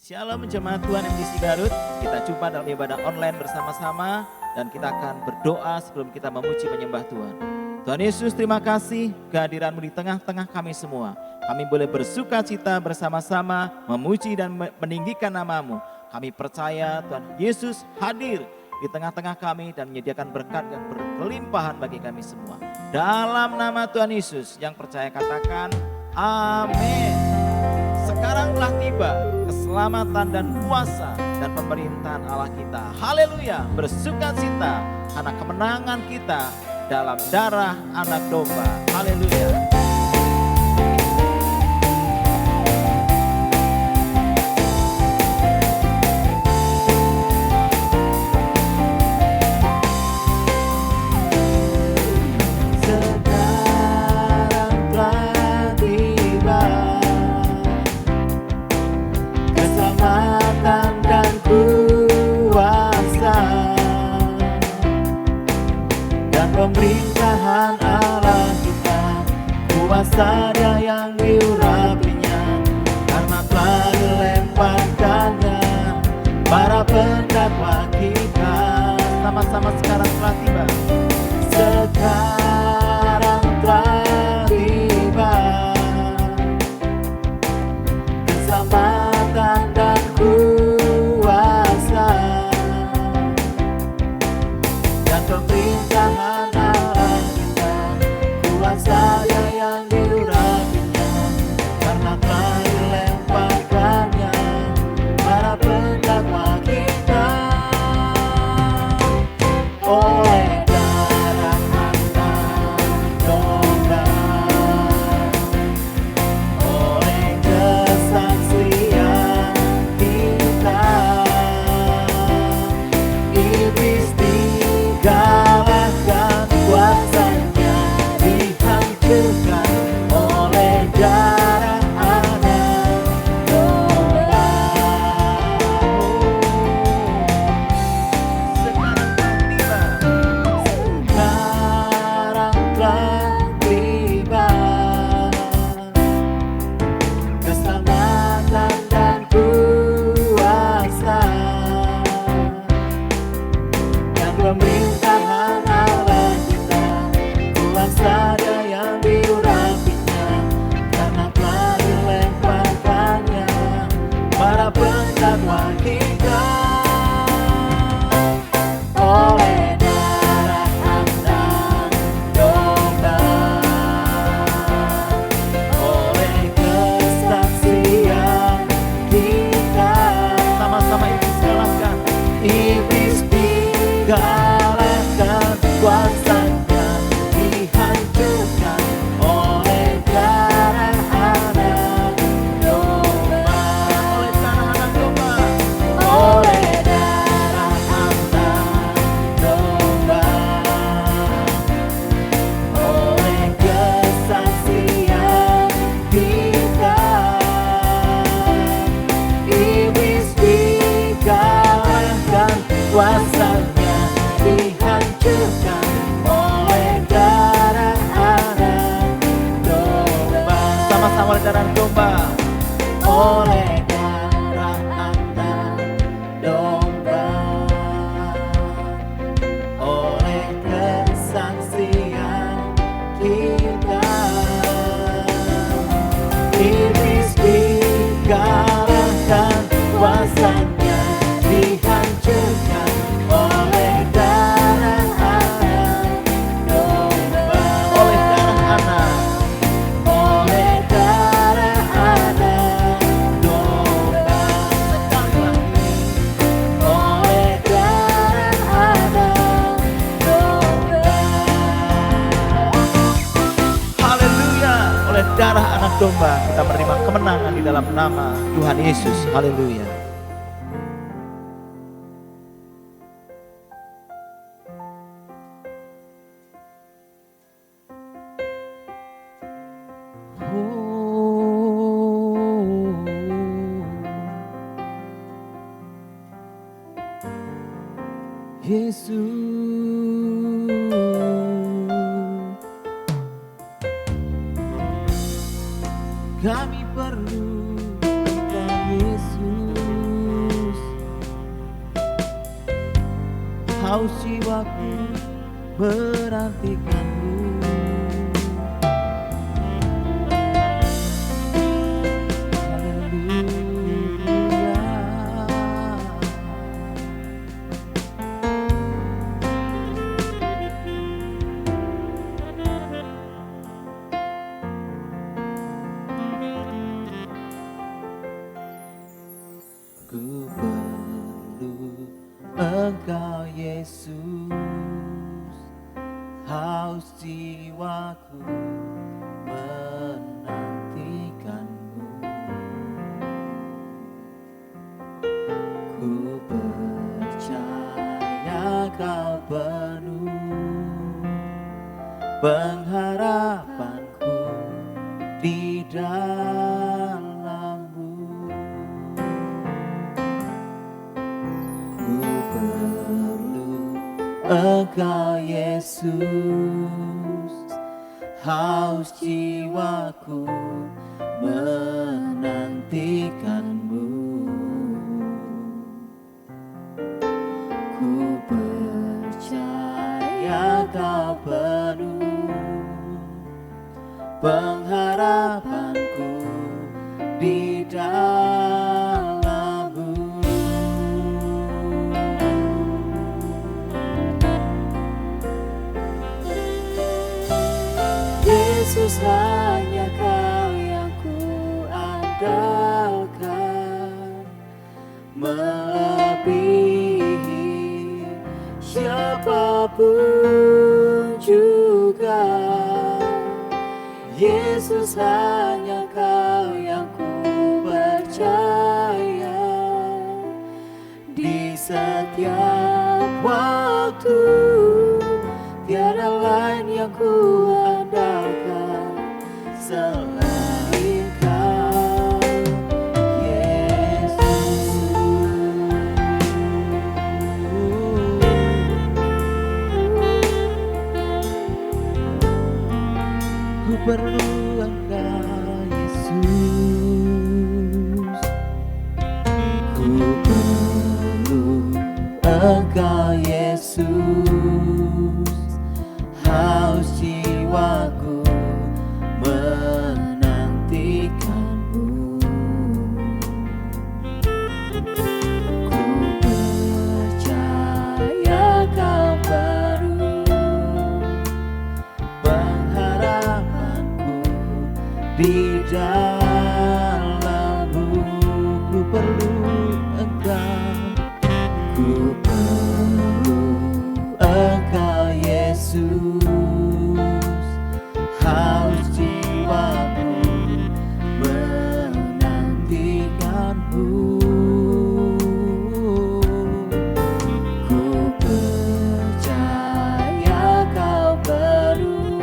Shalom jemaat Tuhan MDC Garut, kita jumpa dalam ibadah online bersama-sama dan kita akan berdoa sebelum kita memuji menyembah Tuhan. Tuhan Yesus, terima kasih kehadiran-Mu di tengah-tengah kami semua. Kami boleh bersuka cita bersama-sama memuji dan meninggikan nama-Mu. Kami percaya Tuhan Yesus hadir di tengah-tengah kami dan menyediakan berkat yang berkelimpahan bagi kami semua. Dalam nama Tuhan Yesus yang percaya katakan amin. Sekarang telah tiba keselamatan dan kuasa dan pemerintahan Allah kita. Haleluya, bersuka cita karena kemenangan kita dalam darah anak domba. Haleluya. Pemerintahan Allah kita, kuasa Dia yang diurapinya, karena telah dilemparkannya para pendakwa kita. Sama-sama sekarang telah tiba. Sekarang telah tiba keselamatan dan kuasa dan pemerintahan saya yang diurapinya, karena telah dilemparkannya para pendakwa kita. Oleh domba. oleh darah anak domba, oleh kesaksian kita, iblis dikalahkan, kuasanya dihancurkan oleh darah anak domba, Oleh darah anak, oleh darah anak domba. Sekali lagi, oleh darah anak domba. haleluya. Oleh darah anak domba kita menerima kemenangan di dalam nama Tuhan Yesus. Haleluya. Yesus, kami perlu Engkau Yesus. Haus jiwaku menantikan-Mu. Ku perlu Engkau Yesus, haus jiwaku menantikan-Mu. Ku percaya Kau penuh pengharapanku di dalam-Mu. Ku perlu Engkau Yesus, haus jiwaku menantikan-Mu. Ku percaya Kau penuh pengharapanku di dalam-Mu. Yesus, hanya Kau yang ku andalkan, melebihi siapapun juga. Yesus, hanya Kau yang ku percaya, di setiap waktu tiada lain yang ku andalkan selain Kau, Yesus. Ku perlu Engkau Yesus, ku perlu Engkau Yesus, haus jiwaku menantikan-Mu. Ku percaya Kau penuh pengharapanku di dalam-Mu. Ku perlu Engkau, ku perlu Engkau Yesus, haus jiwaku menantikan-Mu. Ku percaya Kau penuh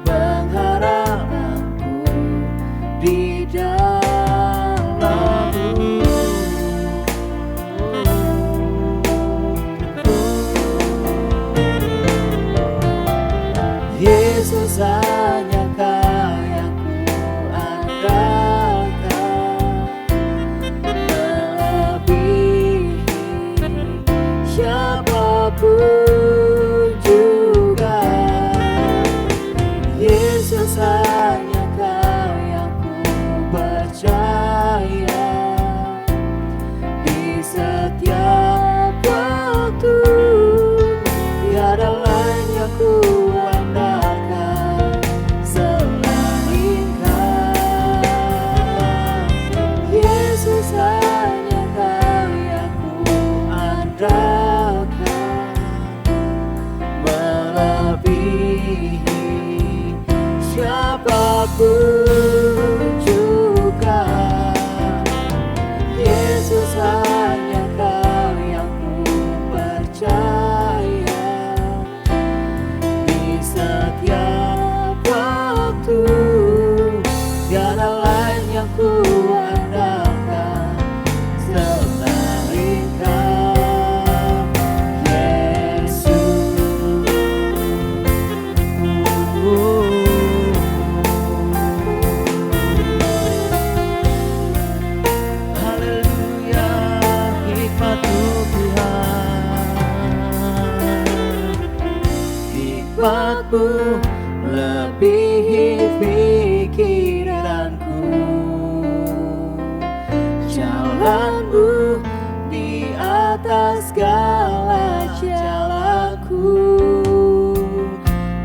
pengharapanku di dalam-Mu. Yesus, hanya Kau yang ku melebihi pikiranku. Jalanmu di atas segala jalanku,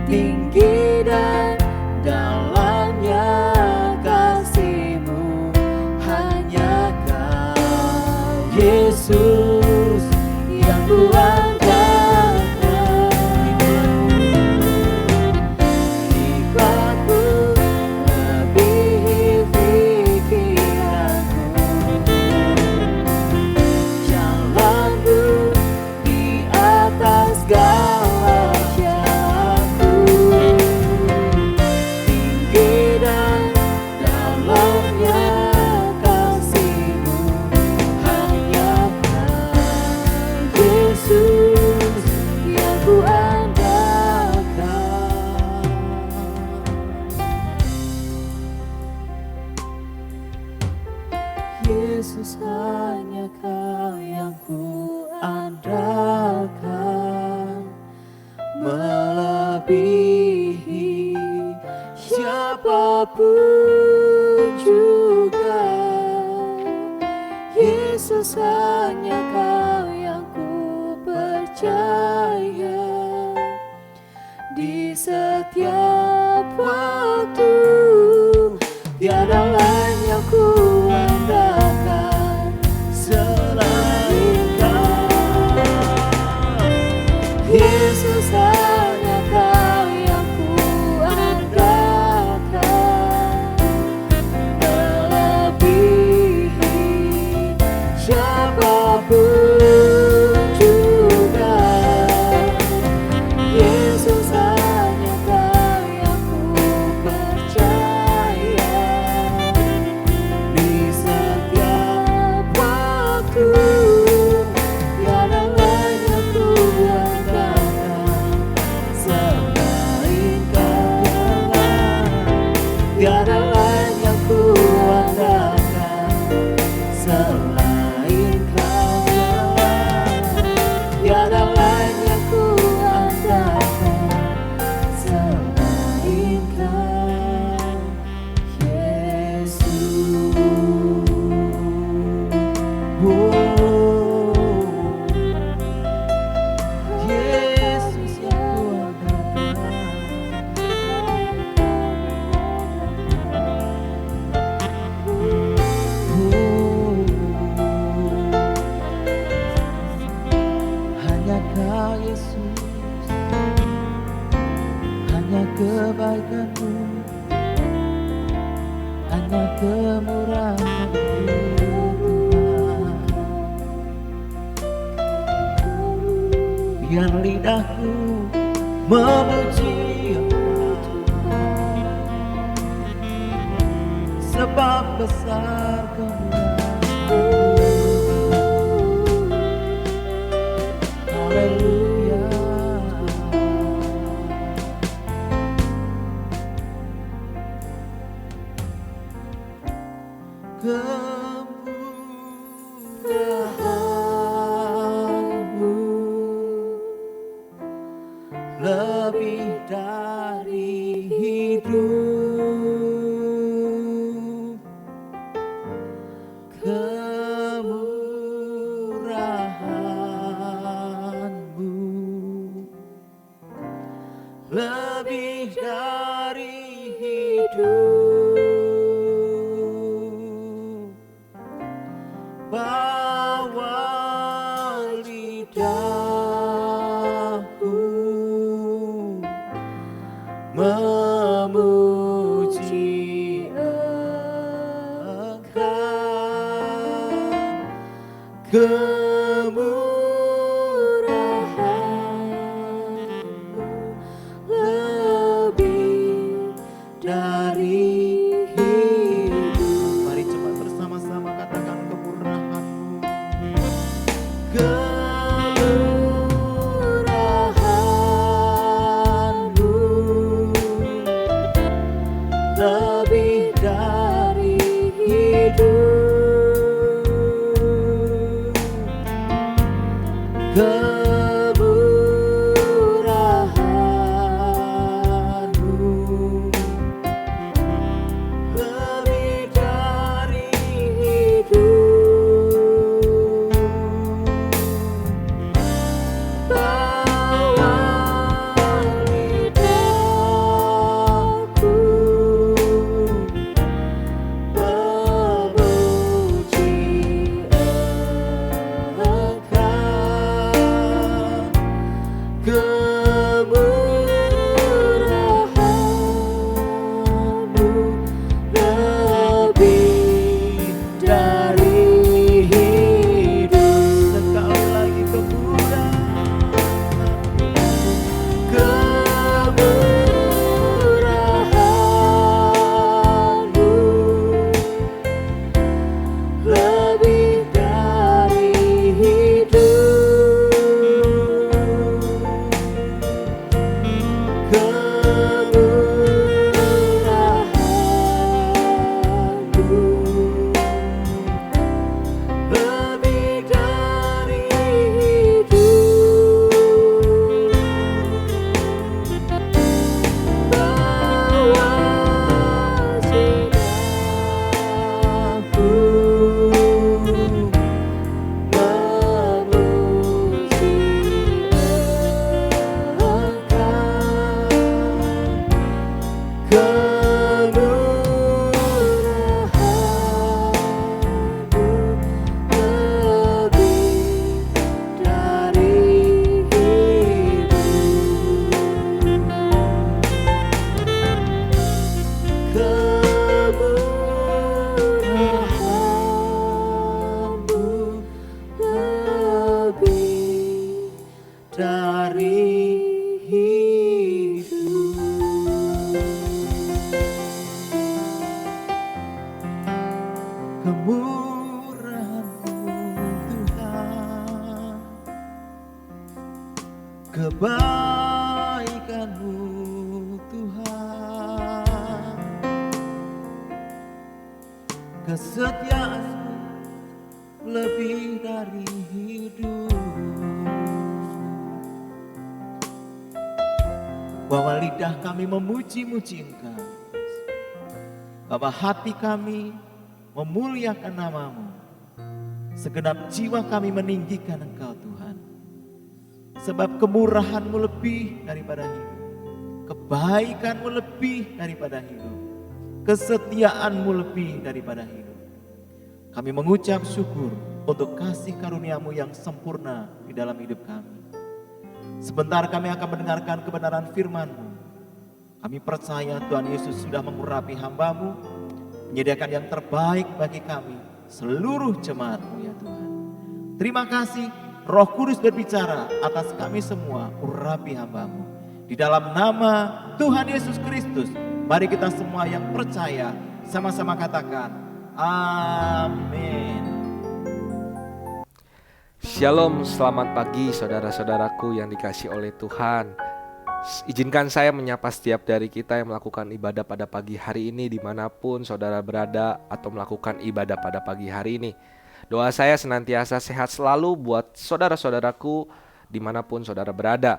tinggi dan dalamnya kasih-Mu. Hanya Kau Yesus yang ku Yesus, hanya Kau yang ku andalkan, melebihi siapapun juga. Yesus, hanya Kau yang ku percaya, di setiap waktu tiada lain yang ku andalkan selain Kau. Yesus, hanya Kau yang ku andalkan, melebihi siapapun juga. Yesus, hanya Kau yang ku percaya, di setiap waktu tiada lain yang ku andalkan selain Kau. Tiada lain yang ku andalkan selain Kau. Tiada lain yang ku andalkan selain Kau, Yesus. Yesus yang ku hanya Kau Yesus, hanya kebaikan-Mu, hanya kemurahan-Mu. Biar lidahku memuji Tuhan, sebab besar kemurahan-Mu. Haleluya. Kemurahan-Mu lebih dari hidup. Kemurahan-Mu lebih dari hidup. Bawa lidahku memuji Engkau. Kemurahan-Mu lebih dari hidup. Mari cepat bersama-sama katakan kemurahan-Mu. Kemurahan-Mu lebih dari hidup. Kemurahan-Mu kemurahan-Mu Tuhan, kebaikan-Mu Tuhan, kesetiaan-Mu lebih dari hidup. Bahwa lidah kami memuji-muji Engkau, bahwa hati kami memuliakan nama-Mu, segenap jiwa kami meninggikan Engkau Tuhan. Sebab kemurahan-Mu lebih daripada hidup, kebaikan-Mu lebih daripada hidup, kesetiaan-Mu lebih daripada hidup. Kami mengucap syukur untuk kasih karunia-Mu yang sempurna di dalam hidup kami. Sebentar kami akan mendengarkan kebenaran firman-Mu. Kami percaya Tuhan Yesus sudah mengurapi hamba-Mu, menyediakan yang terbaik bagi kami, seluruh jemaat-Mu ya Tuhan. Terima kasih Roh Kudus berbicara atas kami semua, urapi hamba-Mu. Di dalam nama Tuhan Yesus Kristus, mari kita semua yang percaya sama-sama katakan, amin. Shalom, selamat pagi saudara-saudaraku yang dikasihi oleh Tuhan. Izinkan saya menyapa setiap dari kita yang melakukan ibadah pada pagi hari ini dimanapun saudara berada atau melakukan ibadah pada pagi hari ini. Doa saya senantiasa sehat selalu buat saudara-saudaraku dimanapun saudara berada.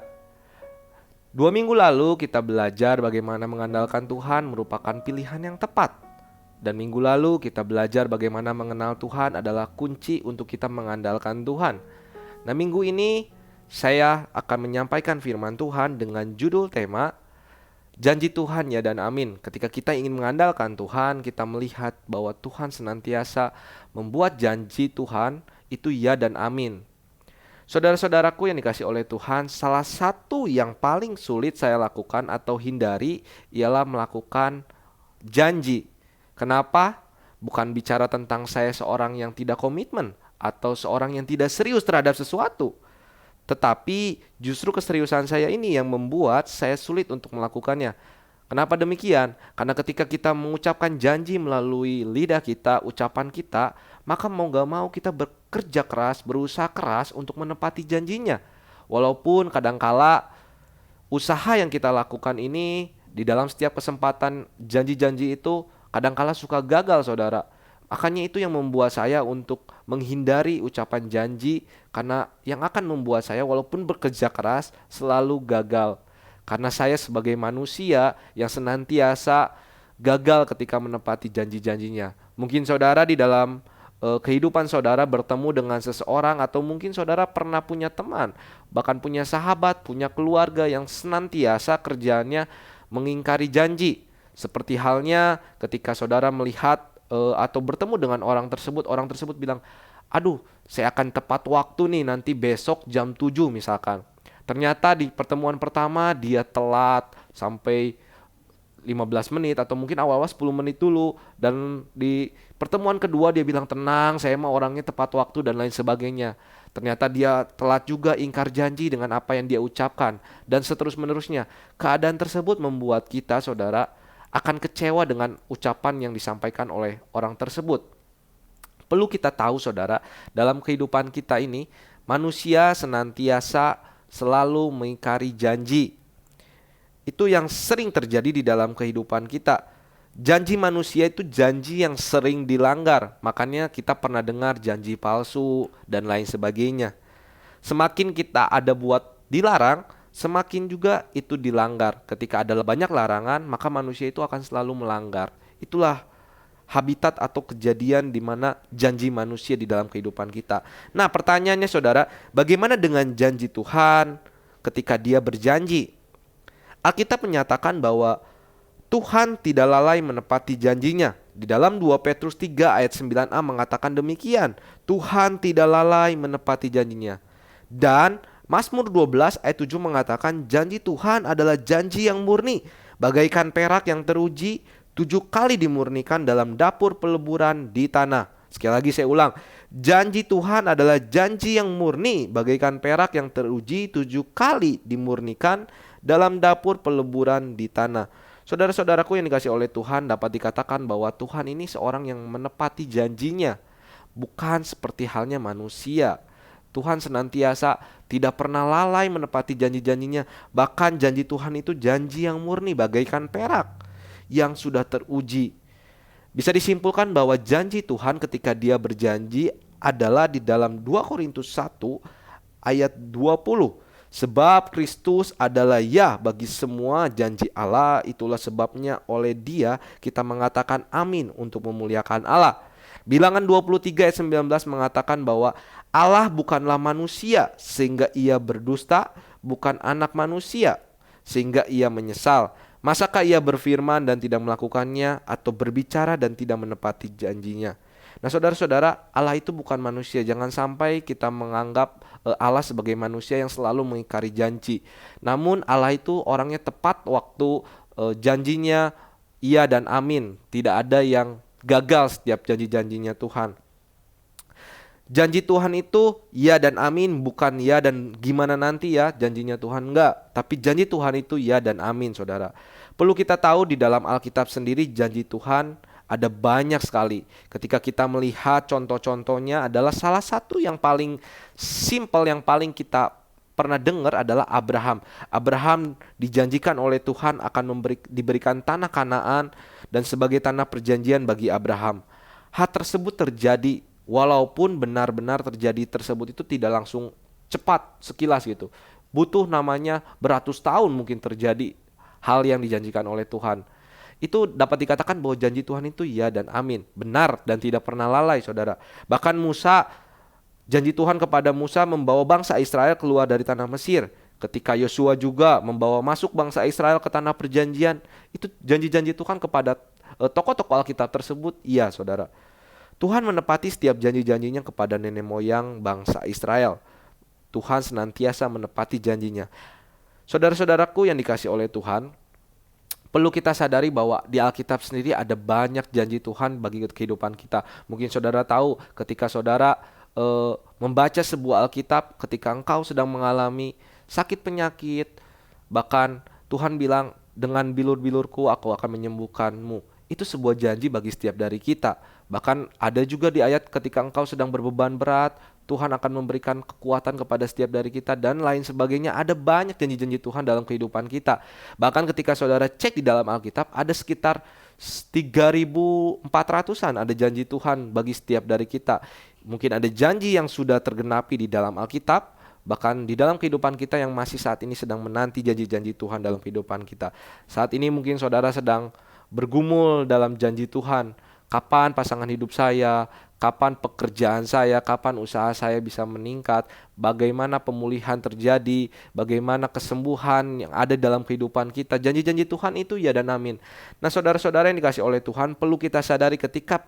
2 minggu lalu kita belajar bagaimana mengandalkan Tuhan merupakan pilihan yang tepat. Dan minggu lalu kita belajar bagaimana mengenal Tuhan adalah kunci untuk kita mengandalkan Tuhan. Nah, minggu ini saya akan menyampaikan firman Tuhan dengan judul tema Janji Tuhan ya dan amin. Ketika kita ingin mengandalkan Tuhan, kita melihat bahwa Tuhan senantiasa membuat janji Tuhan itu ya dan amin. Saudara-saudaraku yang dikasihi oleh Tuhan, salah satu yang paling sulit saya lakukan atau hindari ialah melakukan janji. Kenapa? Bukan bicara tentang saya seorang yang tidak komitmen atau seorang yang tidak serius terhadap sesuatu. Tetapi justru keseriusan saya ini yang membuat saya sulit untuk melakukannya. Kenapa demikian? Karena ketika kita mengucapkan janji melalui lidah kita, ucapan kita, maka mau gak mau kita bekerja keras, berusaha keras untuk menepati janjinya. Walaupun kadangkala usaha yang kita lakukan ini di dalam setiap kesempatan janji-janji itu kadangkala suka gagal saudara. Makanya itu yang membuat saya untuk menghindari ucapan janji, karena yang akan membuat saya walaupun bekerja keras selalu gagal. Karena saya sebagai manusia yang senantiasa gagal ketika menepati janji-janjinya. Mungkin saudara di dalam kehidupan saudara bertemu dengan seseorang, atau mungkin saudara pernah punya teman, bahkan punya sahabat, punya keluarga yang senantiasa kerjaannya mengingkari janji. Seperti halnya ketika saudara melihat atau bertemu dengan orang tersebut bilang, aduh saya akan tepat waktu nih nanti besok jam 7 misalkan. Ternyata di pertemuan pertama dia telat sampai 15 menit atau mungkin awal-awal 10 menit dulu. Dan di pertemuan kedua dia bilang, tenang saya mah orangnya tepat waktu dan lain sebagainya. Ternyata dia telat juga, ingkar janji dengan apa yang dia ucapkan. Dan seterus-menerusnya. Keadaan tersebut membuat kita saudara akan kecewa dengan ucapan yang disampaikan oleh orang tersebut. Perlu kita tahu saudara, dalam kehidupan kita ini manusia senantiasa selalu mengingkari janji. Itu yang sering terjadi di dalam kehidupan kita. Janji manusia itu janji yang sering dilanggar. Makanya kita pernah dengar janji palsu dan lain sebagainya. Semakin kita ada buat dilarang, semakin juga itu dilanggar. Ketika ada banyak larangan, maka manusia itu akan selalu melanggar. Itulah habitat atau kejadian di mana janji manusia di dalam kehidupan kita. Nah, pertanyaannya saudara, bagaimana dengan janji Tuhan ketika dia berjanji? Alkitab menyatakan bahwa Tuhan tidak lalai menepati janjinya. Di dalam 2 Petrus 3 ayat 9a mengatakan demikian, Tuhan tidak lalai menepati janjinya. Dan Mazmur 12 ayat 7 mengatakan janji Tuhan adalah janji yang murni, bagaikan perak yang teruji 7 kali dimurnikan dalam dapur peleburan di tanah. Sekali lagi saya ulang, janji Tuhan adalah janji yang murni, bagaikan perak yang teruji 7 kali dimurnikan dalam dapur peleburan di tanah. Saudara-saudaraku yang dikasih oleh Tuhan, dapat dikatakan bahwa Tuhan ini seorang yang menepati janjinya, bukan seperti halnya manusia. Tuhan senantiasa tidak pernah lalai menepati janji-janjinya. Bahkan janji Tuhan itu janji yang murni bagaikan perak yang sudah teruji. Bisa disimpulkan bahwa janji Tuhan ketika Dia berjanji adalah di dalam 2 Korintus 1 ayat 20. Sebab Kristus adalah ya bagi semua janji Allah, itulah sebabnya oleh Dia kita mengatakan amin untuk memuliakan Allah. Bilangan 23 ayat 19 mengatakan bahwa Allah bukanlah manusia sehingga Ia berdusta, bukan anak manusia sehingga Ia menyesal. Masakah Ia berfirman dan tidak melakukannya, atau berbicara dan tidak menepati janjinya? Nah, saudara-saudara, Allah itu bukan manusia. Jangan sampai kita menganggap Allah sebagai manusia yang selalu mengingkari janji. Namun Allah itu orangnya tepat waktu janjinya iya dan amin. Tidak ada yang gagal setiap janji-janjinya Tuhan. Janji Tuhan itu ya dan amin, bukan ya dan gimana nanti ya janjinya Tuhan, enggak. Tapi janji Tuhan itu ya dan amin, saudara. Perlu kita tahu di dalam Alkitab sendiri janji Tuhan ada banyak sekali. Ketika kita melihat contoh-contohnya adalah salah satu yang paling simple, yang paling kita pernah dengar adalah Abraham. Abraham dijanjikan oleh Tuhan akan diberikan tanah Kanaan dan sebagai tanah perjanjian bagi Abraham. Hal tersebut terjadi, walaupun benar-benar terjadi tersebut itu tidak langsung cepat sekilas gitu. Butuh namanya beratus tahun mungkin terjadi hal yang dijanjikan oleh Tuhan. Itu dapat dikatakan bahwa janji Tuhan itu ya dan amin, benar dan tidak pernah lalai, saudara. Bahkan Musa, janji Tuhan kepada Musa membawa bangsa Israel keluar dari tanah Mesir. Ketika Yosua juga membawa masuk bangsa Israel ke tanah perjanjian, itu janji-janji Tuhan kepada tokoh-tokoh Alkitab tersebut, iya saudara. Tuhan menepati setiap janji-janjinya kepada nenek moyang bangsa Israel. Tuhan senantiasa menepati janjinya. Saudara-saudaraku yang dikasih oleh Tuhan, perlu kita sadari bahwa di Alkitab sendiri ada banyak janji Tuhan bagi kehidupan kita. Mungkin saudara tahu ketika saudara membaca sebuah Alkitab, ketika engkau sedang mengalami sakit penyakit, bahkan Tuhan bilang, dengan bilur-bilurku aku akan menyembuhkanmu. Itu sebuah janji bagi setiap dari kita. Bahkan ada juga di ayat ketika engkau sedang berbeban berat, Tuhan akan memberikan kekuatan kepada setiap dari kita dan lain sebagainya. Ada banyak janji-janji Tuhan dalam kehidupan kita. Bahkan ketika saudara cek di dalam Alkitab, ada sekitar 3.400-an ada janji Tuhan bagi setiap dari kita. Mungkin ada janji yang sudah tergenapi di dalam Alkitab, bahkan di dalam kehidupan kita yang masih saat ini sedang menanti janji-janji Tuhan dalam kehidupan kita. Saat ini mungkin saudara sedang bergumul dalam janji Tuhan. Kapan pasangan hidup saya, kapan pekerjaan saya, kapan usaha saya bisa meningkat, bagaimana pemulihan terjadi, bagaimana kesembuhan yang ada dalam kehidupan kita. Janji-janji Tuhan itu ya dan amin. Nah, saudara-saudara yang dikasih oleh Tuhan, perlu kita sadari ketika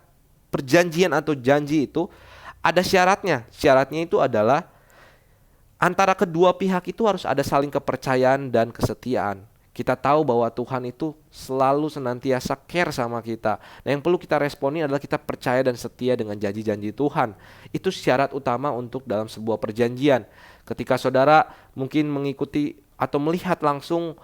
perjanjian atau janji itu ada syaratnya. Syaratnya itu adalah antara kedua pihak itu harus ada saling kepercayaan dan kesetiaan. Kita tahu bahwa Tuhan itu selalu senantiasa care sama kita. Nah, yang perlu kita responi adalah kita percaya dan setia dengan janji-janji Tuhan. Itu syarat utama untuk dalam sebuah perjanjian. Ketika saudara mungkin mengikuti atau melihat langsung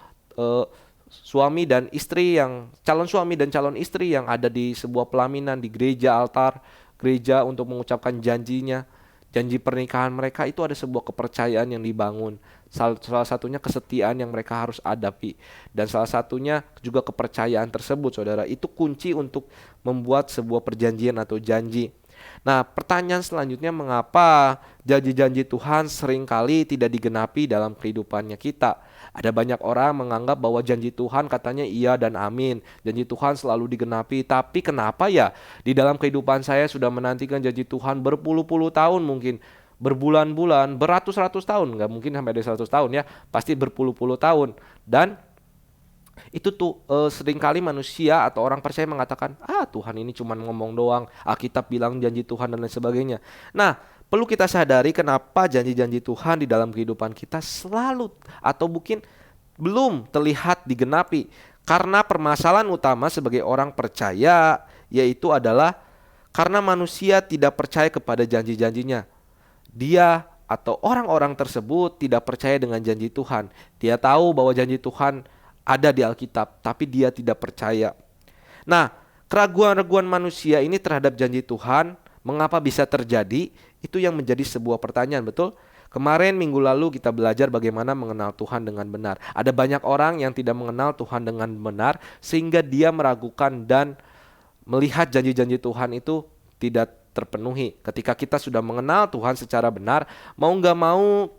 suami dan istri yang calon suami dan calon istri yang ada di sebuah pelaminan di gereja, altar gereja untuk mengucapkan janjinya, janji pernikahan mereka, itu ada sebuah kepercayaan yang dibangun. Salah satunya kesetiaan yang mereka harus hadapi. Dan salah satunya juga kepercayaan tersebut, saudara. Itu kunci untuk membuat sebuah perjanjian atau janji. Nah, pertanyaan selanjutnya, mengapa janji-janji Tuhan seringkali tidak digenapi dalam kehidupannya kita? Ada banyak orang menganggap bahwa janji Tuhan katanya iya dan amin. Janji Tuhan selalu digenapi. Tapi kenapa ya di dalam kehidupan saya sudah menantikan janji Tuhan berpuluh-puluh tahun, mungkin berbulan-bulan, beratus-ratus tahun, nggak mungkin sampai ada 100 tahun ya, pasti berpuluh-puluh tahun. Dan itu tuh seringkali manusia atau orang percaya mengatakan, Tuhan ini cuma ngomong doang, Alkitab bilang janji Tuhan dan lain sebagainya. Nah, perlu kita sadari kenapa janji-janji Tuhan di dalam kehidupan kita selalu atau mungkin belum terlihat digenapi. Karena permasalahan utama sebagai orang percaya yaitu adalah karena manusia tidak percaya kepada janji-janjinya. Dia atau orang-orang tersebut tidak percaya dengan janji Tuhan. Dia tahu bahwa janji Tuhan ada di Alkitab, tapi dia tidak percaya. Nah, keraguan-raguan manusia ini terhadap janji Tuhan, mengapa bisa terjadi? Itu yang menjadi sebuah pertanyaan, betul? Kemarin minggu lalu kita belajar bagaimana mengenal Tuhan dengan benar. Ada banyak orang yang tidak mengenal Tuhan dengan benar sehingga dia meragukan dan melihat janji-janji Tuhan itu tidak terpenuhi. Ketika kita sudah mengenal Tuhan secara benar, mau nggak mau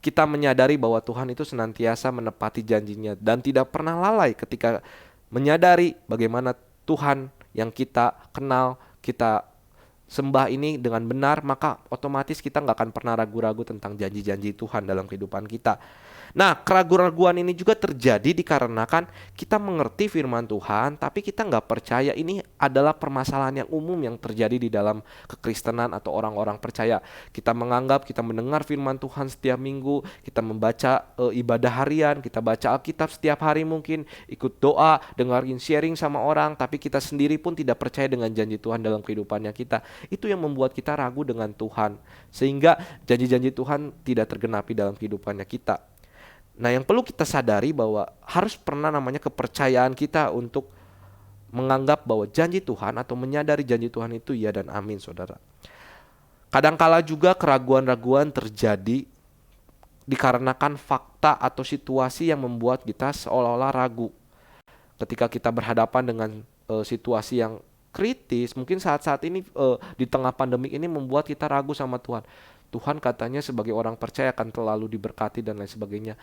kita menyadari bahwa Tuhan itu senantiasa menepati janjinya dan tidak pernah lalai ketika menyadari bagaimana Tuhan yang kita kenal, kita sembah ini dengan benar, maka otomatis kita nggak akan pernah ragu-ragu tentang janji-janji Tuhan dalam kehidupan kita. Nah, keraguan-raguan ini juga terjadi dikarenakan kita mengerti firman Tuhan, tapi kita nggak percaya. Ini adalah permasalahan yang umum yang terjadi di dalam kekristenan atau orang-orang percaya. Kita menganggap kita mendengar firman Tuhan setiap minggu, kita membaca ibadah harian, kita baca Alkitab setiap hari mungkin, ikut doa, dengerin sharing sama orang, tapi kita sendiri pun tidak percaya dengan janji Tuhan dalam kehidupannya kita. Itu yang membuat kita ragu dengan Tuhan, sehingga janji-janji Tuhan tidak tergenapi dalam kehidupannya kita. Nah, yang perlu kita sadari bahwa harus pernah namanya kepercayaan kita untuk menganggap bahwa janji Tuhan atau menyadari janji Tuhan itu ya dan amin, saudara. Kadangkala juga keraguan-raguan terjadi dikarenakan fakta atau situasi yang membuat kita seolah-olah ragu. Ketika kita berhadapan dengan situasi yang kritis, mungkin saat-saat ini di tengah pandemi ini membuat kita ragu sama Tuhan. Tuhan katanya sebagai orang percaya akan terlalu diberkati dan lain sebagainya.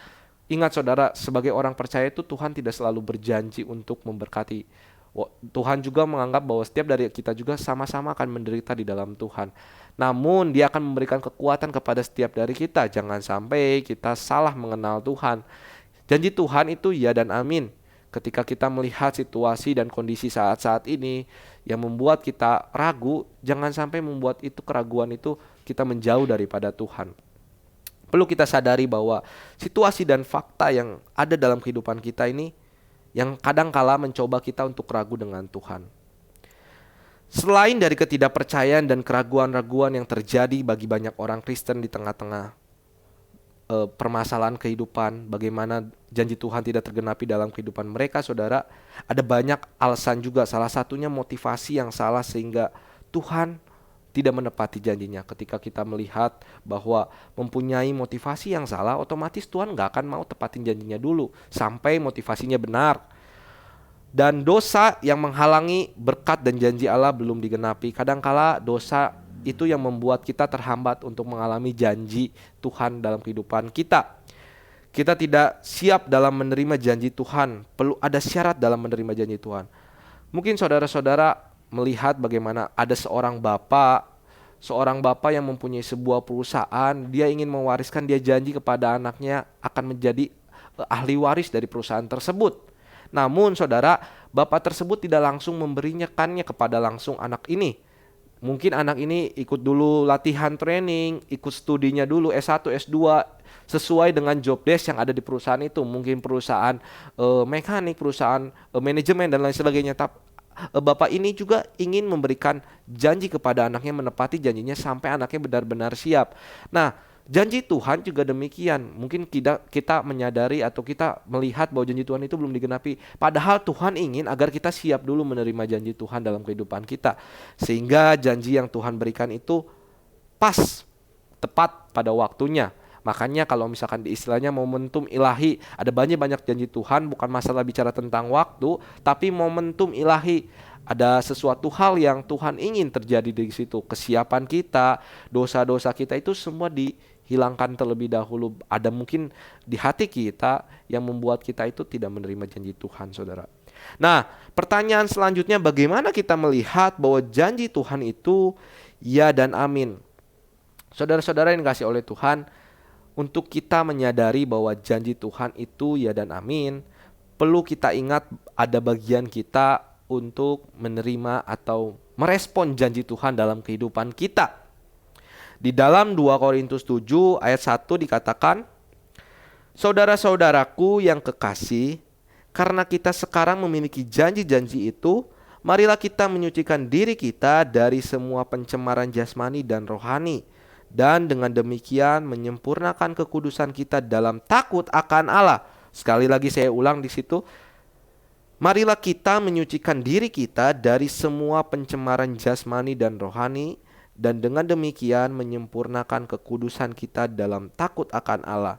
Ingat saudara, sebagai orang percaya itu Tuhan tidak selalu berjanji untuk memberkati. Tuhan juga menganggap bahwa setiap dari kita juga sama-sama akan menderita di dalam Tuhan. Namun dia akan memberikan kekuatan kepada setiap dari kita. Jangan sampai kita salah mengenal Tuhan. Janji Tuhan itu ya dan amin. Ketika kita melihat situasi dan kondisi saat-saat ini yang membuat kita ragu, jangan sampai membuat itu keraguan itu kita menjauh daripada Tuhan. Perlu kita sadari bahwa situasi dan fakta yang ada dalam kehidupan kita ini yang kadang-kala mencoba kita untuk ragu dengan Tuhan. Selain dari ketidakpercayaan dan keraguan-raguan yang terjadi bagi banyak orang Kristen di tengah-tengah permasalahan kehidupan, bagaimana janji Tuhan tidak tergenapi dalam kehidupan mereka, saudara, ada banyak alasan juga. Salah satunya motivasi yang salah sehingga Tuhan tidak menepati janjinya. Ketika kita melihat bahwa mempunyai motivasi yang salah, otomatis Tuhan gak akan mau tepatin janjinya dulu sampai motivasinya benar. Dan dosa yang menghalangi berkat dan janji Allah belum digenapi. Kadangkala dosa itu yang membuat kita terhambat untuk mengalami janji Tuhan dalam kehidupan kita. Kita tidak siap dalam menerima janji Tuhan. Perlu ada syarat dalam menerima janji Tuhan. Mungkin saudara-saudara melihat bagaimana ada seorang bapak yang mempunyai sebuah perusahaan. Dia ingin mewariskan, dia janji kepada anaknya akan menjadi ahli waris dari perusahaan tersebut. Namun saudara, bapak tersebut tidak langsung memberikannya kepada langsung anak ini. Mungkin anak ini ikut dulu latihan training, ikut studinya dulu S1, S2 sesuai dengan job desk yang ada di perusahaan itu. Mungkin perusahaan mekanik, perusahaan manajemen dan lain sebagainya. Tapi bapak ini juga ingin memberikan janji kepada anaknya, menepati janjinya sampai anaknya benar-benar siap. Nah, janji Tuhan juga demikian. Mungkin kita menyadari atau kita melihat bahwa janji Tuhan itu belum digenapi. Padahal Tuhan ingin agar kita siap dulu menerima janji Tuhan dalam kehidupan kita. Sehingga janji yang Tuhan berikan itu pas, tepat pada waktunya. Makanya kalau misalkan di istilahnya momentum ilahi, ada banyak janji Tuhan, bukan masalah bicara tentang waktu, tapi momentum ilahi. Ada sesuatu hal yang Tuhan ingin terjadi di situ. Kesiapan kita, dosa-dosa kita itu semua dihilangkan terlebih dahulu. Ada mungkin di hati kita yang membuat kita itu tidak menerima janji Tuhan, saudara. Nah, pertanyaan selanjutnya, bagaimana kita melihat bahwa janji Tuhan itu ya dan amin? Saudara-saudara yang dikasihi oleh Tuhan, untuk kita menyadari bahwa janji Tuhan itu ya dan amin, perlu kita ingat ada bagian kita untuk menerima atau merespon janji Tuhan dalam kehidupan kita. Di dalam 2 Korintus 7 ayat 1 dikatakan, saudara-saudaraku yang kekasih, karena kita sekarang memiliki janji-janji itu, marilah kita menyucikan diri kita dari semua pencemaran jasmani dan rohani, dan dengan demikian menyempurnakan kekudusan kita dalam takut akan Allah. Sekali lagi saya ulang di situ. Marilah kita menyucikan diri kita dari semua pencemaran jasmani dan rohani, dan dengan demikian menyempurnakan kekudusan kita dalam takut akan Allah.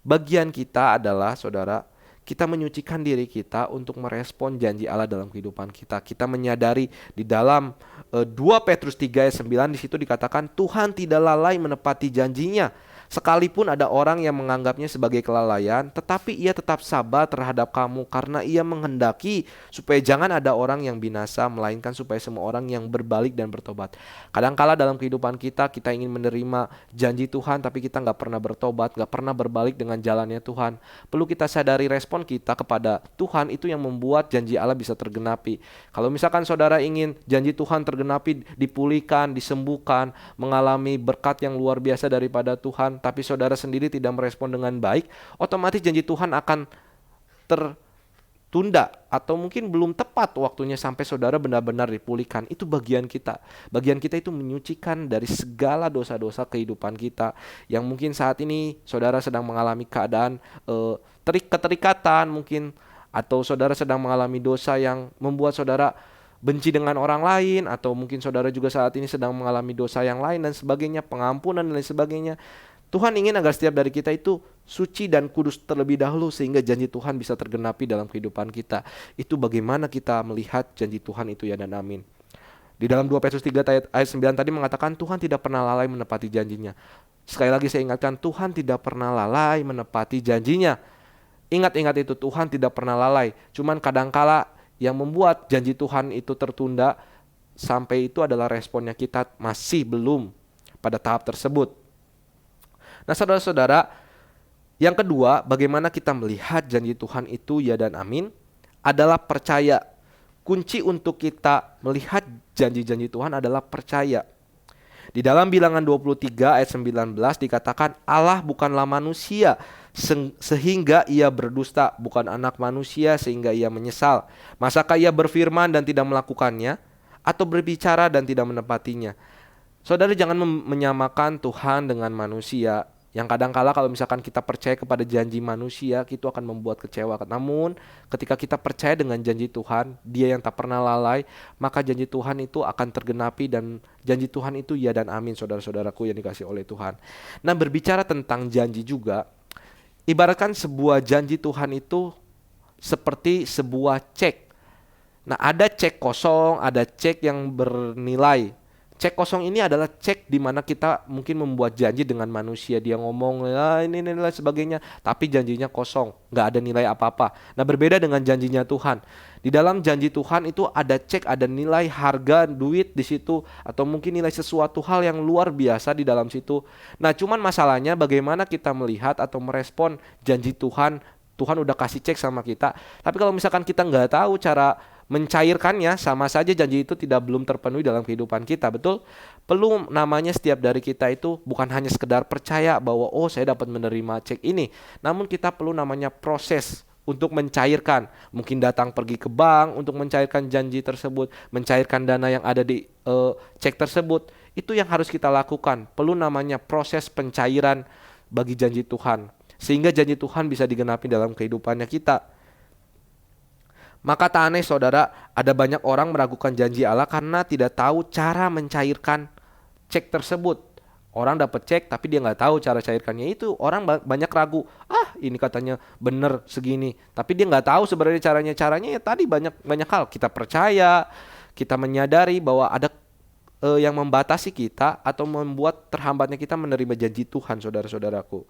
Bagian kita adalah, saudara, kita menyucikan diri kita untuk merespon janji Allah dalam kehidupan kita. Kita menyadari di dalam 2 Petrus 3 ayat 9 di situ dikatakan Tuhan tidak lalai menepati janjinya. Sekalipun ada orang yang menganggapnya sebagai kelalaian, tetapi ia tetap sabar terhadap kamu karena ia menghendaki supaya jangan ada orang yang binasa, melainkan supaya semua orang yang berbalik dan bertobat. Kadangkala dalam kehidupan kita ingin menerima janji Tuhan, tapi kita gak pernah bertobat, gak pernah berbalik dengan jalannya Tuhan. Perlu kita sadari respon kita kepada Tuhan itu yang membuat janji Allah bisa tergenapi. Kalau misalkan saudara ingin janji Tuhan tergenapi, dipulihkan, disembuhkan, mengalami berkat yang luar biasa daripada Tuhan, tapi saudara sendiri tidak merespon dengan baik, otomatis janji Tuhan akan tertunda atau mungkin belum tepat waktunya sampai saudara benar-benar dipulihkan. Itu bagian kita. Bagian kita itu menyucikan dari segala dosa-dosa kehidupan kita yang mungkin saat ini saudara sedang mengalami keadaan keterikatan mungkin, atau saudara sedang mengalami dosa yang membuat saudara benci dengan orang lain, atau mungkin saudara juga saat ini sedang mengalami dosa yang lain dan sebagainya, pengampunan dan lain sebagainya. Tuhan ingin agar setiap dari kita itu suci dan kudus terlebih dahulu sehingga janji Tuhan bisa tergenapi dalam kehidupan kita. Itu bagaimana kita melihat janji Tuhan itu, ya dan amin. Di dalam 2 Petrus 3 ayat 9 tadi mengatakan Tuhan tidak pernah lalai menepati janjinya. Sekali lagi saya ingatkan, Tuhan tidak pernah lalai menepati janjinya. Ingat-ingat itu, Tuhan tidak pernah lalai. Cuman kadangkala yang membuat janji Tuhan itu tertunda sampai itu adalah responnya kita masih belum pada tahap tersebut. Nah saudara-saudara, yang kedua, bagaimana kita melihat janji Tuhan itu, ya dan amin, adalah percaya. Kunci untuk kita melihat janji-janji Tuhan adalah percaya. Di dalam Bilangan 23 ayat 19 dikatakan Allah bukanlah manusia sehingga ia berdusta, bukan anak manusia sehingga ia menyesal. Masakah ia berfirman dan tidak melakukannya, atau berbicara dan tidak menepatinya? Saudara, jangan menyamakan Tuhan dengan manusia. Yang kadangkala kalau misalkan kita percaya kepada janji manusia, itu akan membuat kecewa. Namun ketika kita percaya dengan janji Tuhan, Dia yang tak pernah lalai, maka janji Tuhan itu akan tergenapi, dan janji Tuhan itu ya dan amin, saudara-saudaraku yang dikasih oleh Tuhan. Nah, berbicara tentang janji juga, ibaratkan sebuah janji Tuhan itu seperti sebuah cek. Nah, ada cek kosong, ada cek yang bernilai. Cek kosong ini adalah cek di mana kita mungkin membuat janji dengan manusia. Dia ngomong ini nilai sebagainya, tapi janjinya kosong, nggak ada nilai apa-apa. Nah, berbeda dengan janjinya Tuhan. Di dalam janji Tuhan itu ada cek, ada nilai harga duit di situ, atau mungkin nilai sesuatu hal yang luar biasa di dalam situ. Nah, cuman masalahnya bagaimana kita melihat atau merespon janji Tuhan. Tuhan udah kasih cek sama kita, tapi kalau misalkan kita nggak tahu cara mencairkannya, sama saja janji itu belum terpenuhi dalam kehidupan kita, betul? Perlu namanya setiap dari kita itu bukan hanya sekedar percaya bahwa saya dapat menerima cek ini, namun kita perlu namanya proses untuk mencairkan. Mungkin datang pergi ke bank untuk mencairkan janji tersebut, mencairkan dana yang ada di cek tersebut. Itu yang harus kita lakukan. Perlu namanya proses pencairan bagi janji Tuhan, sehingga janji Tuhan bisa digenapi dalam kehidupannya kita. Maka tak aneh saudara, ada banyak orang meragukan janji Allah karena tidak tahu cara mencairkan cek tersebut. Orang dapat cek tapi dia nggak tahu cara cairkannya. Itu orang banyak ragu. Ini katanya benar segini, tapi dia nggak tahu sebenarnya caranya ya tadi banyak hal. Kita percaya, kita menyadari bahwa ada yang membatasi kita atau membuat terhambatnya kita menerima janji Tuhan, saudara-saudaraku.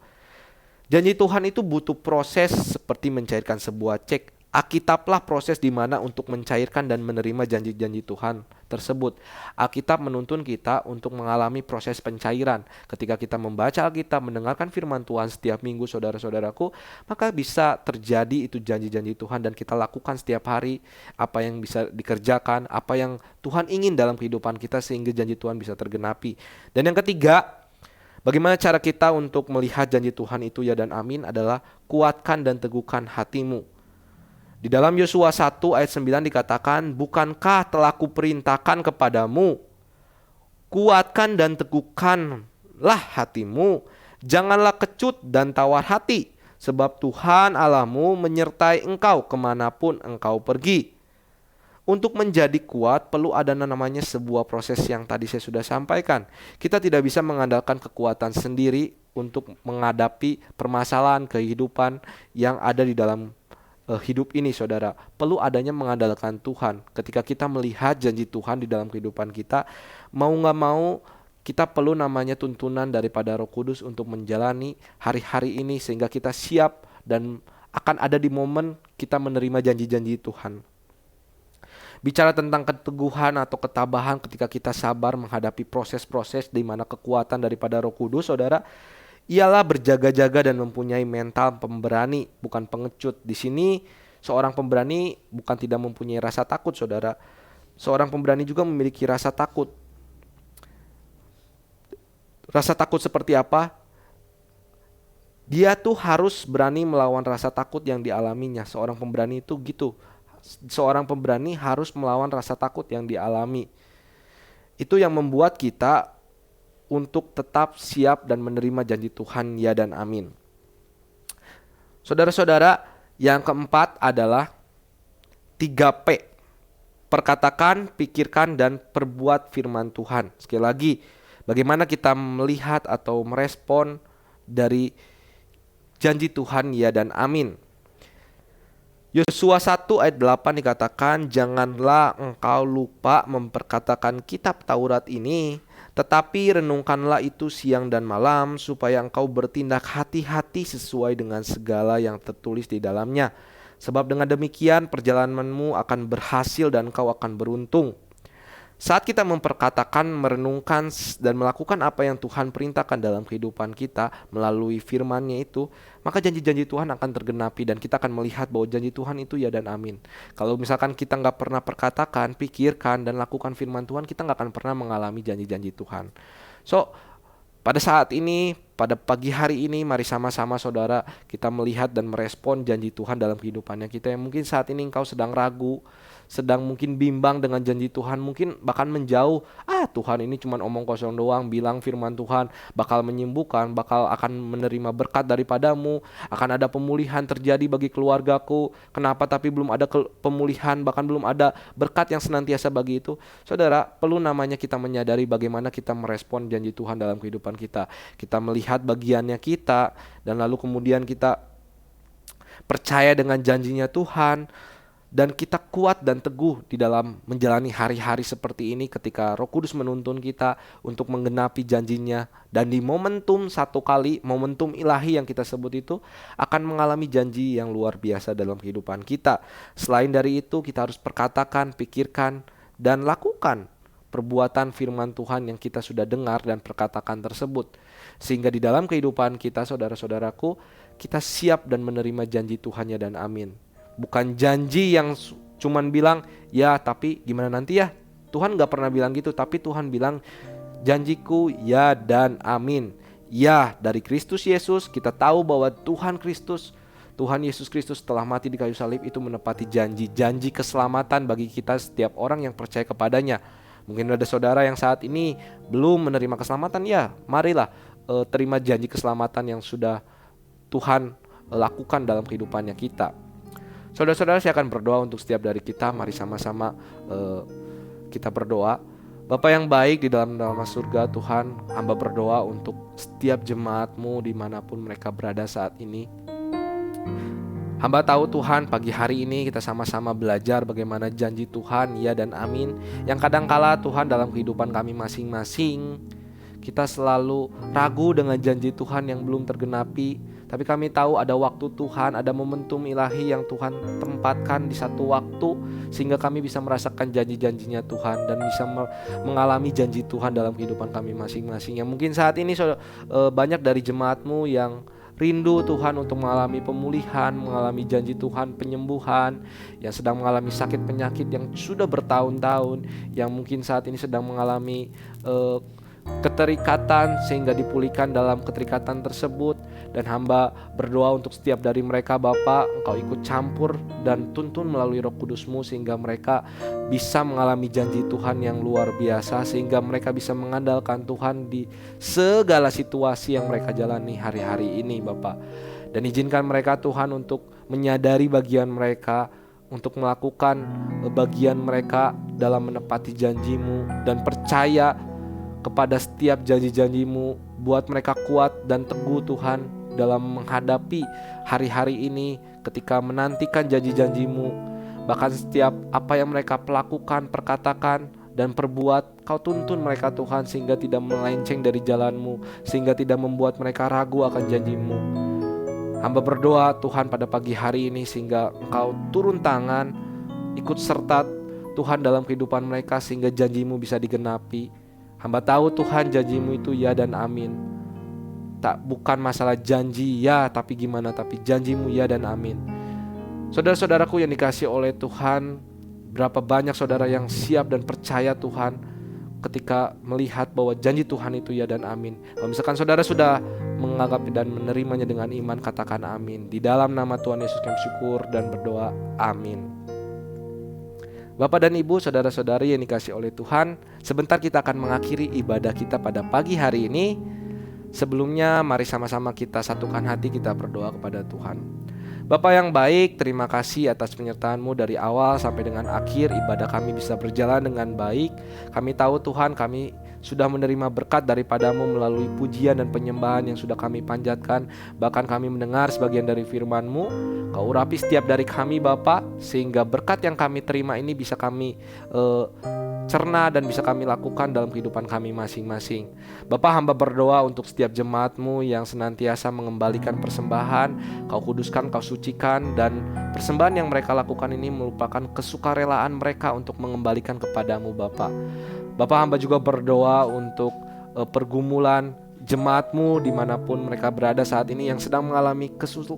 Janji Tuhan itu butuh proses seperti mencairkan sebuah cek. Alkitablah proses di mana untuk mencairkan dan menerima janji-janji Tuhan tersebut. Alkitab menuntun kita untuk mengalami proses pencairan. Ketika kita membaca Alkitab, mendengarkan firman Tuhan setiap minggu, saudara-saudaraku, maka bisa terjadi itu janji-janji Tuhan dan kita lakukan setiap hari apa yang bisa dikerjakan, apa yang Tuhan ingin dalam kehidupan kita sehingga janji Tuhan bisa tergenapi. Dan yang ketiga, bagaimana cara kita untuk melihat janji Tuhan itu ya dan amin adalah kuatkan dan teguhkan hatimu. Di dalam Yosua 1 ayat 9 dikatakan, bukankah telah kuperintahkan kepadamu, kuatkan dan teguhkanlah hatimu, janganlah kecut dan tawar hati, sebab Tuhan Allahmu menyertai engkau kemanapun engkau pergi. Untuk menjadi kuat perlu ada namanya sebuah proses yang tadi saya sudah sampaikan. Kita tidak bisa mengandalkan kekuatan sendiri untuk menghadapi permasalahan kehidupan yang ada di dalam hidup ini, saudara. Perlu adanya mengandalkan Tuhan. Ketika kita melihat janji Tuhan di dalam kehidupan kita, mau gak mau kita perlu namanya tuntunan daripada Roh Kudus untuk menjalani hari-hari ini sehingga kita siap dan akan ada di momen kita menerima janji-janji Tuhan. Bicara tentang keteguhan atau ketabahan ketika kita sabar menghadapi proses-proses di mana kekuatan daripada Roh Kudus, saudara, ialah berjaga-jaga dan mempunyai mental pemberani, bukan pengecut. Di sini seorang pemberani bukan tidak mempunyai rasa takut, saudara. Seorang pemberani juga memiliki rasa takut. Rasa takut seperti apa? Dia tuh harus berani melawan rasa takut yang dialaminya. Seorang pemberani itu gitu. Seorang pemberani harus melawan rasa takut yang dialami. Itu yang membuat kita untuk tetap siap dan menerima janji Tuhan, ya dan amin. Saudara-saudara, yang keempat adalah 3P. Perkatakan, pikirkan, dan perbuat firman Tuhan. Sekali lagi, bagaimana kita melihat atau merespon dari janji Tuhan, ya dan amin. Yosua 1 ayat 8 dikatakan, janganlah engkau lupa memperkatakan kitab Taurat ini, tetapi renungkanlah itu siang dan malam, supaya engkau bertindak hati-hati sesuai dengan segala yang tertulis di dalamnya. Sebab dengan demikian perjalananmu akan berhasil dan engkau akan beruntung. Saat kita memperkatakan, merenungkan, dan melakukan apa yang Tuhan perintahkan dalam kehidupan kita melalui firman-Nya itu, maka janji-janji Tuhan akan tergenapi dan kita akan melihat bahwa janji Tuhan itu ya dan amin. Kalau misalkan kita nggak pernah perkatakan, pikirkan, dan lakukan firman Tuhan, kita nggak akan pernah mengalami janji-janji Tuhan. So, pada saat ini, pada pagi hari ini, mari sama-sama saudara kita melihat dan merespon janji Tuhan dalam kehidupannya kita. Yang mungkin saat ini engkau sedang ragu, sedang mungkin bimbang dengan janji Tuhan, mungkin bahkan menjauh. Tuhan ini cuma omong kosong doang, bilang firman Tuhan bakal menyembuhkan, bakal akan menerima berkat daripadamu, akan ada pemulihan terjadi bagi keluargaku. Kenapa tapi belum ada pemulihan, bahkan belum ada berkat yang senantiasa bagi itu. Saudara, perlu namanya kita menyadari bagaimana kita merespon janji Tuhan dalam kehidupan kita. Kita melihat bagiannya kita, dan lalu kemudian kita percaya dengan janjinya Tuhan, dan kita kuat dan teguh di dalam menjalani hari-hari seperti ini ketika Roh Kudus menuntun kita untuk menggenapi janjinya. Dan di momentum satu kali, momentum ilahi yang kita sebut itu akan mengalami janji yang luar biasa dalam kehidupan kita. Selain dari itu, kita harus perkatakan, pikirkan, dan lakukan perbuatan firman Tuhan yang kita sudah dengar dan perkatakan tersebut. Sehingga di dalam kehidupan kita, saudara-saudaraku, kita siap dan menerima janji Tuhannya dan amin. Bukan janji yang cuman bilang, ya tapi gimana nanti ya. Tuhan gak pernah bilang gitu, tapi Tuhan bilang janjiku ya dan amin. Ya, dari Kristus Yesus kita tahu bahwa Tuhan Yesus Kristus telah mati di kayu salib itu menepati janji keselamatan bagi kita setiap orang yang percaya kepadanya. Mungkin ada saudara yang saat ini belum menerima keselamatan, ya marilah terima janji keselamatan yang sudah Tuhan lakukan dalam kehidupannya kita. Saudara-saudara, saya akan berdoa untuk setiap dari kita. Mari sama-sama kita berdoa. Bapa yang baik di dalam nama surga, Tuhan, hamba berdoa untuk setiap jemaat-Mu dimanapun mereka berada saat ini. Hamba tahu Tuhan, pagi hari ini kita sama-sama belajar bagaimana janji Tuhan ya dan amin, yang kadangkala Tuhan dalam kehidupan kami masing-masing kita selalu ragu dengan janji Tuhan yang belum tergenapi. Tapi kami tahu ada waktu Tuhan, ada momentum ilahi yang Tuhan tempatkan di satu waktu, sehingga kami bisa merasakan janji-janjinya Tuhan dan bisa mengalami janji Tuhan dalam kehidupan kami masing-masing. Yang mungkin saat ini banyak dari jemaat-Mu yang rindu Tuhan untuk mengalami pemulihan, mengalami janji Tuhan penyembuhan, yang sedang mengalami sakit penyakit yang sudah bertahun-tahun, yang mungkin saat ini sedang mengalami keterikatan sehingga dipulihkan dalam keterikatan tersebut. Dan hamba berdoa untuk setiap dari mereka, Bapa, Engkau ikut campur dan tuntun melalui Roh Kudus-Mu sehingga mereka bisa mengalami janji Tuhan yang luar biasa, sehingga mereka bisa mengandalkan Tuhan di segala situasi yang mereka jalani hari-hari ini, Bapa. Dan izinkan mereka Tuhan untuk menyadari bagian mereka, untuk melakukan bagian mereka dalam menepati janji-Mu, dan percaya kepada setiap janji-janji-Mu. Buat mereka kuat dan teguh Tuhan dalam menghadapi hari-hari ini ketika menantikan janji-janji-Mu. Bahkan setiap apa yang mereka lakukan, perkatakan, dan perbuat, Kau tuntun mereka Tuhan sehingga tidak melenceng dari jalan-Mu, sehingga tidak membuat mereka ragu akan janji-Mu. Hamba berdoa Tuhan pada pagi hari ini sehingga Engkau turun tangan, ikut serta Tuhan dalam kehidupan mereka sehingga janji-Mu bisa digenapi. Hamba tahu Tuhan janji-Mu itu ya dan amin. Bukan masalah janji ya tapi gimana, tapi janji-Mu ya dan amin. Saudara-saudaraku yang dikasihi oleh Tuhan, berapa banyak saudara yang siap dan percaya Tuhan ketika melihat bahwa janji Tuhan itu ya dan amin. Kalau misalkan saudara sudah menganggap dan menerimanya dengan iman, katakan amin. Di dalam nama Tuhan Yesus kami syukur dan berdoa, amin. Bapak dan Ibu, saudara-saudari yang dikasihi oleh Tuhan, sebentar kita akan mengakhiri ibadah kita pada pagi hari ini. Sebelumnya mari sama-sama kita satukan hati, kita berdoa kepada Tuhan. Bapa yang baik, terima kasih atas penyertaan-Mu dari awal sampai dengan akhir ibadah kami bisa berjalan dengan baik. Kami tahu Tuhan, kami sudah menerima berkat daripada-Mu melalui pujian dan penyembahan yang sudah kami panjatkan. Bahkan kami mendengar sebagian dari firman-Mu. Kau urapi setiap dari kami Bapa, sehingga berkat yang kami terima ini bisa kami cerna dan bisa kami lakukan dalam kehidupan kami masing-masing. Bapa, hamba berdoa untuk setiap jemaat-Mu yang senantiasa mengembalikan persembahan. Kau kuduskan, Kau sucikan, dan persembahan yang mereka lakukan ini merupakan kesukarelaan mereka untuk mengembalikan kepadamu Bapa. Bapa, hamba juga berdoa untuk pergumulan jemaat-Mu dimanapun mereka berada saat ini yang sedang mengalami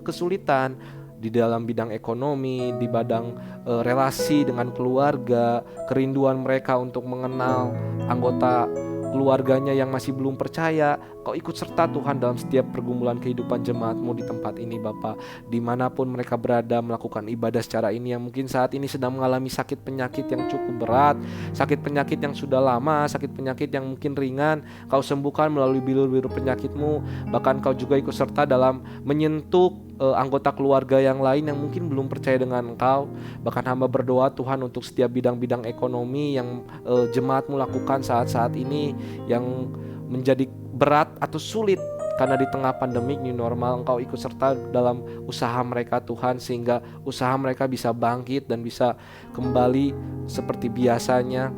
kesulitan di dalam bidang ekonomi, di bidang relasi dengan keluarga, kerinduan mereka untuk mengenal anggota keluarganya yang masih belum percaya. Kau ikut serta Tuhan dalam setiap pergumulan kehidupan jemaat-Mu di tempat ini Bapa. Dimanapun mereka berada melakukan ibadah secara ini, yang mungkin saat ini sedang mengalami sakit penyakit yang cukup berat, sakit penyakit yang sudah lama, sakit penyakit yang mungkin ringan, Kau sembuhkan melalui bilur-bilur penyakit-Mu. Bahkan Kau juga ikut serta dalam menyentuh anggota keluarga yang lain yang mungkin belum percaya dengan Engkau. Bahkan hamba berdoa Tuhan untuk setiap bidang-bidang ekonomi yang jemaat-Mu lakukan saat-saat ini yang menjadi berat atau sulit karena di tengah pandemik new normal. Engkau ikut serta dalam usaha mereka Tuhan, sehingga usaha mereka bisa bangkit dan bisa kembali seperti biasanya.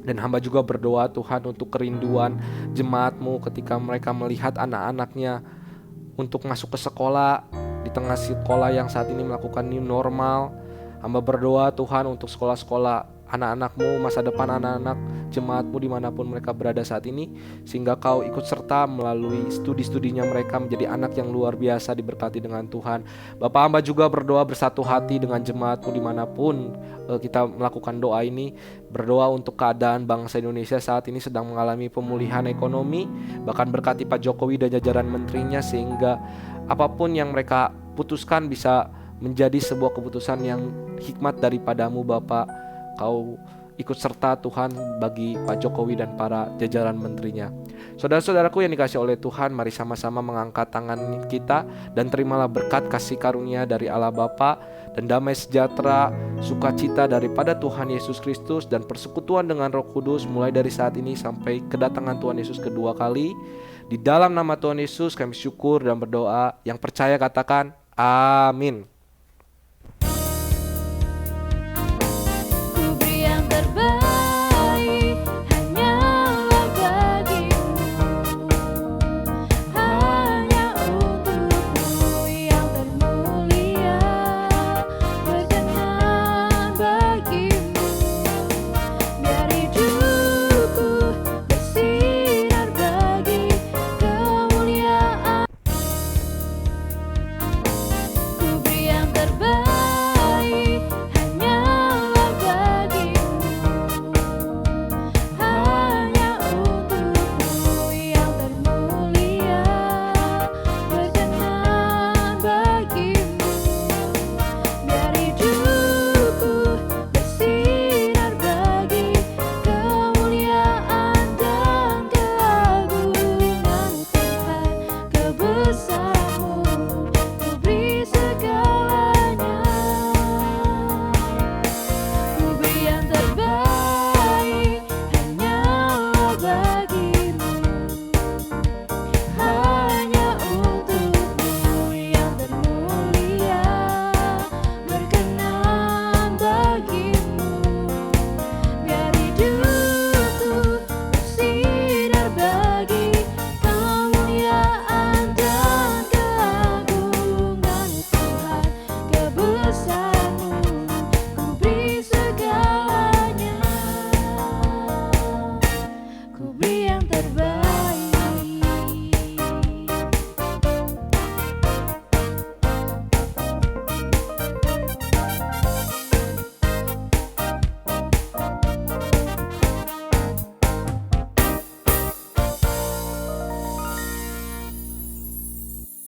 Dan hamba juga berdoa Tuhan untuk kerinduan jemaat-Mu ketika mereka melihat anak-anaknya untuk masuk ke sekolah di tengah sekolah yang saat ini melakukan new normal. Hamba berdoa Tuhan untuk sekolah-sekolah anak-anak-Mu, masa depan anak-anak jemaat-Mu dimanapun mereka berada saat ini, sehingga Kau ikut serta melalui studi-studinya mereka menjadi anak yang luar biasa diberkati dengan Tuhan. Bapak, hamba juga berdoa bersatu hati dengan jemaat-Mu dimanapun kita melakukan doa ini. Berdoa untuk keadaan bangsa Indonesia saat ini sedang mengalami pemulihan ekonomi. Bahkan berkati Pak Jokowi dan jajaran menterinya, sehingga apapun yang mereka putuskan bisa menjadi sebuah keputusan yang hikmat daripada-Mu Bapak. Kau ikut serta Tuhan bagi Pak Jokowi dan para jajaran menterinya. Saudara-saudaraku yang dikasihi oleh Tuhan, mari sama-sama mengangkat tangan kita dan terimalah berkat kasih karunia dari Allah Bapa dan damai sejahtera, sukacita daripada Tuhan Yesus Kristus dan persekutuan dengan Roh Kudus mulai dari saat ini sampai kedatangan Tuhan Yesus kedua kali. Di dalam nama Tuhan Yesus kami syukur dan berdoa. Yang percaya katakan amin. Ku beri Ku beri